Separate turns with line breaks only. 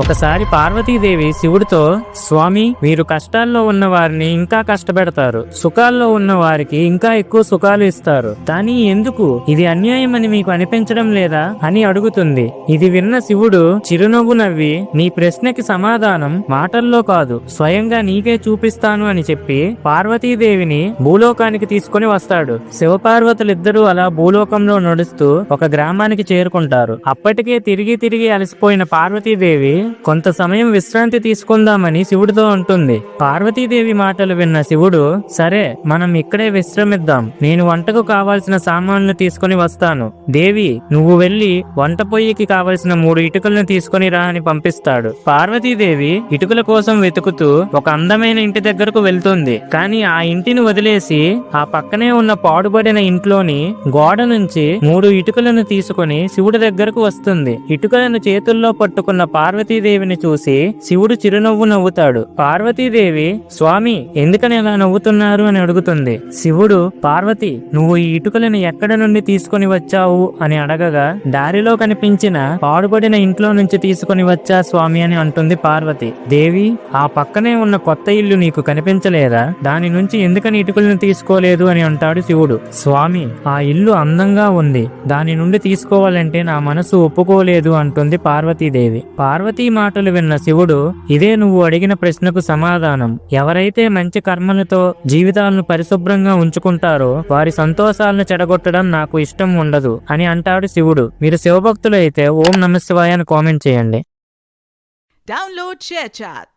ఒకసారి పార్వతీదేవి శివుడితో, స్వామి, మీరు కష్టాల్లో ఉన్న వారిని ఇంకా కష్టపెడతారు, సుఖాల్లో ఉన్న వారికి ఇంకా ఎక్కువ సుఖాలు ఇస్తారు, కానీ ఎందుకు? ఇది అన్యాయం అని మీకు అనిపించడం లేదా అని అడుగుతుంది. ఇది విన్న శివుడు చిరునవ్వు నవ్వి, నీ ప్రశ్నకి సమాధానం మాటల్లో కాదు, స్వయంగా నీకే చూపిస్తాను అని చెప్పి పార్వతీదేవిని భూలోకానికి తీసుకుని వస్తాడు. శివపార్వతులిద్దరూ అలా భూలోకంలో నడుస్తూ ఒక గ్రామానికి చేరుకుంటారు. అప్పటికే తిరిగి అలసిపోయిన పార్వతీదేవి కొంత సమయం విశ్రాంతి తీసుకుందామని శివుడితో అంటుంది. పార్వతీదేవి మాటలు విన్న శివుడు, సరే, మనం ఇక్కడే విశ్రమిద్దాం, నేను వంటకు కావాల్సిన సామాన్లు తీసుకుని వస్తాను, దేవి నువ్వు వెళ్లి వంట పొయ్యికి కావలసిన 3 ఇటుకలను తీసుకుని రా అని పంపిస్తాడు. పార్వతీదేవి ఇటుకల కోసం వెతుకుతూ ఒక అందమైన ఇంటి దగ్గరకు వెళ్తుంది. కానీ ఆ ఇంటిని వదిలేసి ఆ పక్కనే ఉన్న పాడుబడిన ఇంట్లోని గోడ నుంచి 3 ఇటుకలను తీసుకుని శివుడి దగ్గరకు వస్తుంది. ఇటుకలను చేతుల్లో పట్టుకున్న పార్వతీదేవిని చూసి శివుడు చిరునవ్వు నవ్వుతాడు. పార్వతీదేవి, స్వామి, ఎందుకని అలా నవ్వుతున్నారు అని అడుగుతుంది. శివుడు, పార్వతి, నువ్వు ఈ ఇటుకలను ఎక్కడ నుండి తీసుకుని వచ్చావు అని అడగగా, దారిలో కనిపించిన పాడుబడిన ఇంట్లో నుంచి తీసుకుని వచ్చా స్వామి అని అంటుంది పార్వతి. దేవి, ఆ పక్కనే ఉన్న కొత్త ఇల్లు నీకు కనిపించలేదా? దాని నుంచి ఎందుకని ఇటుకలను తీసుకోలేదు అని అంటాడు శివుడు. స్వామి, ఆ ఇల్లు అందంగా ఉంది, దాని నుండి తీసుకోవాలంటే నా మనసు ఒప్పుకోలేదు అంటుంది పార్వతీదేవి. పార్వతీ మాటలు విన్న శివుడు, ఇదే నువ్వు అడిగిన ప్రశ్నకు సమాధానం. ఎవరైతే మంచి కర్మలతో జీవితాలను పరిశుభ్రంగా ఉంచుకుంటారో వారి సంతోషాలను చెడగొట్టడం నాకు ఇష్టం ఉండదు అని అంటాడు శివుడు. మీరు శివభక్తులు అయితే ఓం నమః శివాయ అని కామెంట్ చేయండి.
Download ShareChat.